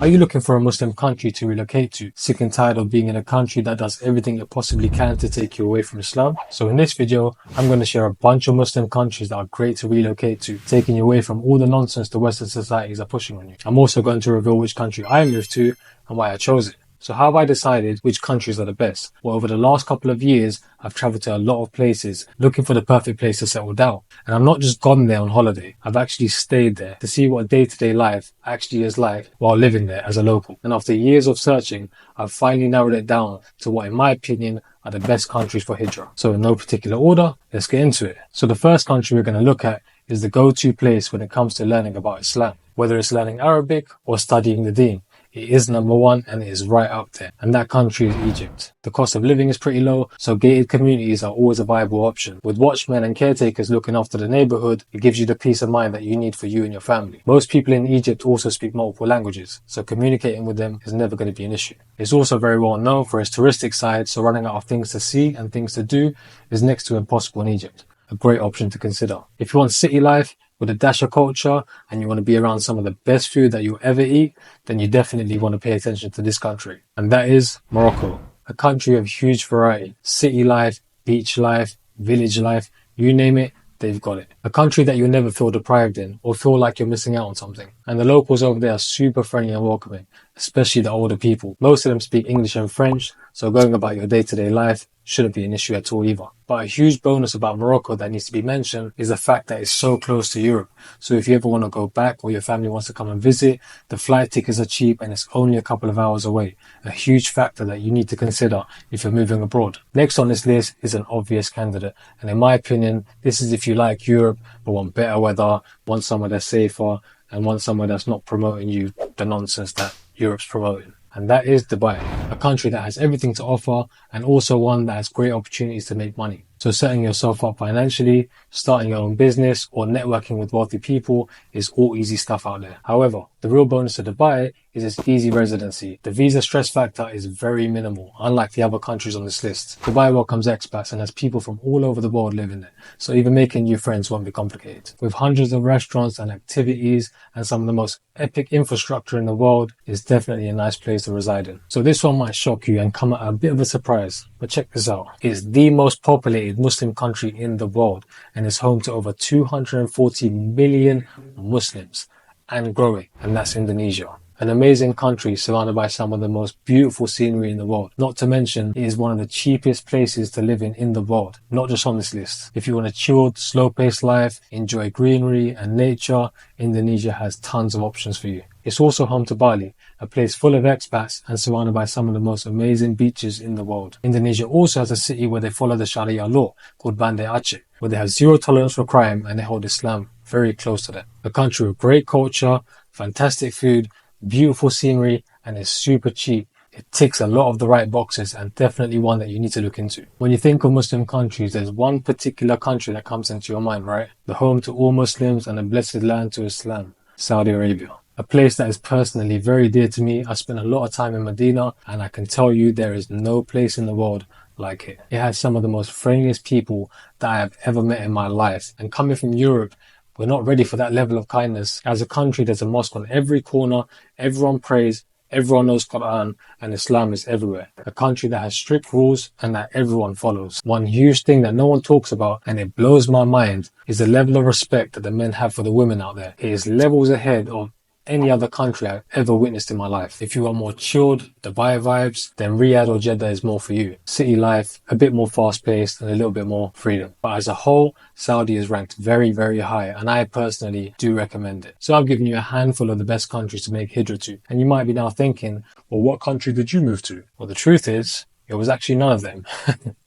Are you looking for a Muslim country to relocate to? Sick and tired of being in a country that does everything it possibly can to take you away from Islam? So in this video, I'm going to share a bunch of Muslim countries that are great to relocate to, taking you away from all the nonsense the Western societies are pushing on you. I'm also going to reveal which country I moved to and why I chose it. So how have I decided which countries are the best? Well, over the last couple of years, I've traveled to a lot of places looking for the perfect place to settle down. And I'm not just gone there on holiday. I've actually stayed there to see what day-to-day life actually is like while living there as a local. And after years of searching, I've finally narrowed it down to what, in my opinion, are the best countries for Hijrah. So in no particular order, let's get into it. So the first country we're going to look at is the go-to place when it comes to learning about Islam. Whether it's learning Arabic or studying the Deen, it is number one and it is right up there. And that country is Egypt. The cost of living is pretty low, so gated communities are always a viable option. With watchmen and caretakers looking after the neighborhood, it gives you the peace of mind that you need for you and your family. Most people in Egypt also speak multiple languages, so communicating with them is never going to be an issue. It's also very well known for its touristic side, so running out of things to see and things to do is next to impossible in Egypt. A great option to consider. If you want city life with a dash of culture and you want to be around some of the best food that you'll ever eat, then you definitely want to pay attention to this country. And that is Morocco, a country of huge variety. City life, beach life, village life, you name it, they've got it. A country that you'll never feel deprived in or feel like you're missing out on something. And the locals over there are super friendly and welcoming, especially the older people. Most of them speak English and French, so going about your day-to-day life shouldn't be an issue at all either. But a huge bonus about Morocco that needs to be mentioned is the fact that it's so close to Europe. So if you ever want to go back or your family wants to come and visit, the flight tickets are cheap and it's only a couple of hours away. A huge factor that you need to consider if you're moving abroad. Next on this list is an obvious candidate. And in my opinion, this is if you like Europe but want better weather, want somewhere that's safer, and want somewhere that's not promoting you the nonsense that Europe's promoting. And that is Dubai, a country that has everything to offer and also one that has great opportunities to make money. So setting yourself up financially, starting your own business or networking with wealthy people is all easy stuff out there. However, the real bonus to Dubai is its easy residency. The visa stress factor is very minimal, unlike the other countries on this list. Dubai welcomes expats and has people from all over the world living there, so even making new friends won't be complicated. With hundreds of restaurants and activities and some of the most epic infrastructure in the world, it's definitely a nice place to reside in. So this one might shock you and come at a bit of a surprise, but check this out. It's the most populated Muslim country in the world and is home to over 240 million Muslims and growing, and that's Indonesia. An amazing country surrounded by some of the most beautiful scenery in the world. Not to mention, it is one of the cheapest places to live in the world, not just on this list. If you want a chilled, slow-paced life, enjoy greenery and nature, Indonesia has tons of options for you. It's also home to Bali, a place full of expats and surrounded by some of the most amazing beaches in the world. Indonesia also has a city where they follow the Sharia law called Banda Aceh, where they have zero tolerance for crime and they hold Islam very close to them. A country with great culture, fantastic food, beautiful scenery, and is super cheap. It ticks a lot of the right boxes and definitely one that you need to look into. When you think of Muslim countries, there's one particular country that comes into your mind, right? The home to all Muslims and a blessed land to Islam, Saudi Arabia. A place that is personally very dear to me. I spent a lot of time in Medina and I can tell you there is no place in the world like it. It has some of the most friendliest people that I have ever met in my life. And coming from Europe, we're not ready for that level of kindness. As a country, there's a mosque on every corner, everyone prays, everyone knows Quran, and Islam is everywhere. A country that has strict rules and that everyone follows. One huge thing that no one talks about, and it blows my mind, is the level of respect that the men have for the women out there. It is levels ahead of any other country I've ever witnessed in my life. If you want more chilled, Dubai vibes, then Riyadh or Jeddah is more for you. City life, a bit more fast-paced and a little bit more freedom. But as a whole, Saudi is ranked very, very high, and I personally do recommend it. So I've given you a handful of the best countries to make hijrah to. And you might be now thinking, well, what country did you move to? Well, the truth is, it was actually none of them.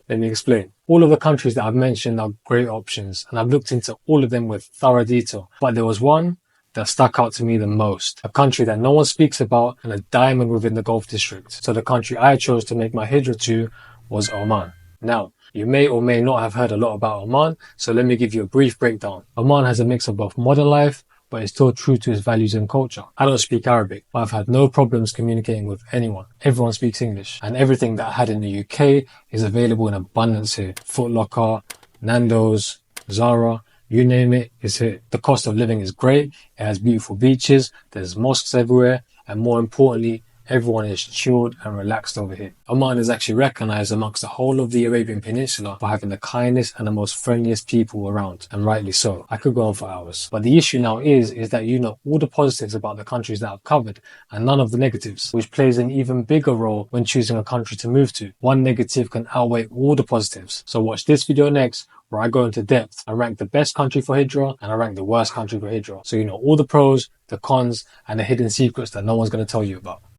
Let me explain. All of the countries that I've mentioned are great options, and I've looked into all of them with thorough detail. But there was one that stuck out to me the most. A country that no one speaks about and a diamond within the Gulf district. So the country I chose to make my hijrah to was Oman. Now, you may or may not have heard a lot about Oman, so let me give you a brief breakdown. Oman has a mix of both modern life, but is still true to its values and culture. I don't speak Arabic, but I've had no problems communicating with anyone. Everyone speaks English, and everything that I had in the UK is available in abundance here. Foot Locker, Nando's, Zara, you name it, it's here. The cost of living is great. It has beautiful beaches. There's mosques everywhere. and more importantly, everyone is chilled and relaxed over here. Oman is actually recognized amongst the whole of the Arabian Peninsula for having the kindest and the most friendliest people around, and rightly so. I could go on for hours. But the issue now is that you know all the positives about the countries that I've covered and none of the negatives, which plays an even bigger role when choosing a country to move to. One negative can outweigh all the positives. So watch this video next, where I go into depth and rank the best country for Hijrah and I rank the worst country for Hijrah. So you know all the pros, the cons, and the hidden secrets that no one's going to tell you about.